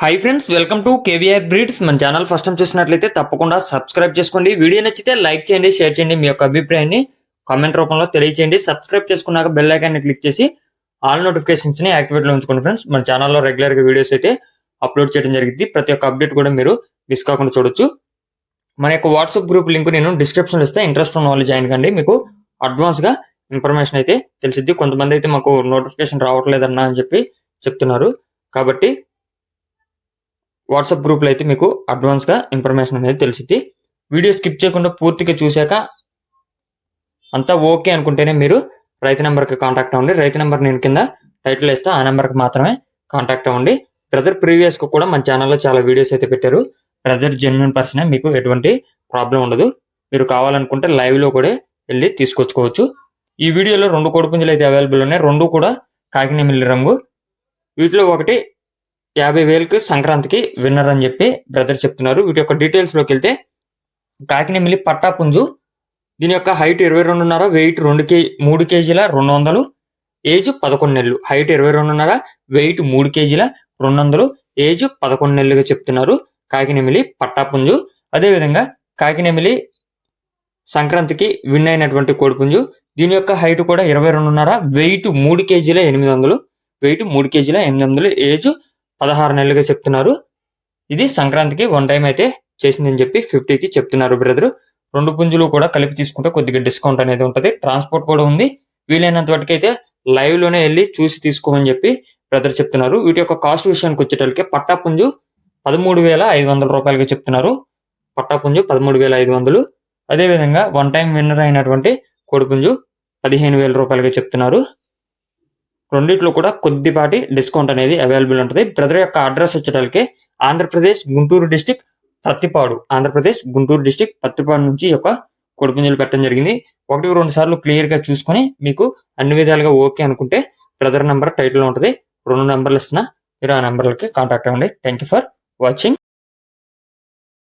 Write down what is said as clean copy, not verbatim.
Hi friends, welcome to KVR breeds. మన channel first time చూసినట్లయితే తప్పకుండా సబ్స్క్రైబ్ చేసుకోండి. వీడియో నచ్చితే లైక్ చేయండి, షేర్ చేయండి. మీ యొక్క అభిప్రాయాన్ని కామెంట్ రూపంలో తెలియజేయండి. సబ్స్క్రైబ్ చేసుకున్నాక బెల్ ఐకాన్ని క్లిక్ చేసి ఆల్ నోటిఫికేషన్స్ ని యాక్టివేట్ లో ఉంచుకోండి ఫ్రెండ్స్. మన ఛానల్లో రెగ్యులర్ గా వీడియోస్ అయితే అప్లోడ్ చేయడం జరిగింది. ప్రతి ఒక్క అప్డేట్ కూడా మీరు మిస్ కాకుండా చూడొచ్చు. మన యొక్క వాట్సాప్ గ్రూప్ లింక్ నేను డిస్క్రిప్షన్ ఇస్తే ఇంట్రెస్ట్ ఉన్న వాళ్ళు జాయిన్ కండి. మీకు అడ్వాన్స్ గా ఇన్ఫర్మేషన్ అయితే తెలిసిద్ది. కొంతమంది అయితే మాకు నోటిఫికేషన్ రావట్లేదన్నా అని చెప్పి చెప్తున్నారు. కాబట్టి వాట్సాప్ గ్రూప్లో అయితే మీకు అడ్వాన్స్గా ఇన్ఫర్మేషన్ అనేది తెలిసింది. వీడియో స్కిప్ చేయకుండా పూర్తిగా చూశాక అంతా ఓకే అనుకుంటేనే మీరు రైతు నెంబర్కి కాంటాక్ట్ అవ్వండి. రైతు నెంబర్ నేను కింద టైటిల్ ఇస్తా, ఆ నెంబర్కి మాత్రమే కాంటాక్ట్ అవ్వండి. బ్రదర్ ప్రీవియస్గా కూడా మన ఛానల్లో చాలా వీడియోస్ అయితే పెట్టారు. బ్రదర్ జెన్యున్ పర్సనే, మీకు ఎటువంటి ప్రాబ్లం ఉండదు. మీరు కావాలనుకుంటే లైవ్లో కూడా వెళ్ళి తీసుకొచ్చుకోవచ్చు. ఈ వీడియోలో 2 కోడిపుంజులు అయితే అవైలబుల్ ఉన్నాయి. 2 కూడా కాకినేమిల్లి రంగు. వీటిలో ఒకటి 50,000కి సంక్రాంతికి విన్నర్ అని చెప్పి బ్రదర్ చెప్తున్నారు. వీటి యొక్క డీటెయిల్స్ లోకి వెళ్తే కాకినేమిల్లి పట్టా పుంజు. దీని యొక్క హైట్ 22.5, వెయిట్ 3 కేజీల 200, ఏజ్ 11 నెలలు. హైట్ 22.5, వెయిట్ 3 కేజీల 200, ఏజ్ 11 నెలలుగా చెప్తున్నారు. కాకినేమిల్లి పట్టా పుంజు. అదేవిధంగా కాకినేమిల్లి సంక్రాంతికి విన్ అయినటువంటి కోడిపుంజు. దీని యొక్క హైట్ కూడా 22.5, వెయిట్ 3 కేజీల 800, వెయిట్ 3 కేజీల 800, ఏజ్ 16 నెలలుగా చెప్తున్నారు. ఇది సంక్రాంతికి 1 టైం అయితే చేసిందని చెప్పి 50కి చెప్తున్నారు బ్రదర్. 2 పుంజులు కూడా కలిపి తీసుకుంటే కొద్దిగా డిస్కౌంట్ అనేది ఉంటుంది. ట్రాన్స్పోర్ట్ కూడా ఉంది. వీలైనంత వరకు అయితే లైవ్ లోనే వెళ్ళి చూసి తీసుకోమని చెప్పి బ్రదర్ చెప్తున్నారు. వీటి యొక్క కాస్ట్ విషయానికి వచ్చేటప్పటికి పట్టా పుంజు 13,500 రూపాయలుగా చెప్తున్నారు. పట్టా పుంజు 13,500. అదేవిధంగా 1 టైం విన్నర్ అయినటువంటి కోడిపుంజు 15,000 రూపాయలుగా చెప్తున్నారు. రెండిట్లో కూడా కొద్దిపాటి డిస్కౌంట్ అనేది అవైలబుల్ ఉంటుంది. బ్రదర్ యొక్క అడ్రస్ వచ్చేటప్పటికి ఆంధ్రప్రదేశ్ గుంటూరు డిస్టిక్ పత్తిపాడు. ఆంధ్రప్రదేశ్ గుంటూరు డిస్టిక్ పత్తిపాడు నుంచి యొక్క కోడిపుంజులు పెట్టడం జరిగింది. 1-2 సార్లు క్లియర్ గా చూసుకొని మీకు అన్ని విధాలుగా ఓకే అనుకుంటే బ్రదర్ నెంబర్ టైటిల్ ఉంటుంది. 2 నెంబర్లు ఇస్తున్నా, మీరు ఆ నెంబర్లకి కాంటాక్ట్ అవ్వండి. Thank you for watching.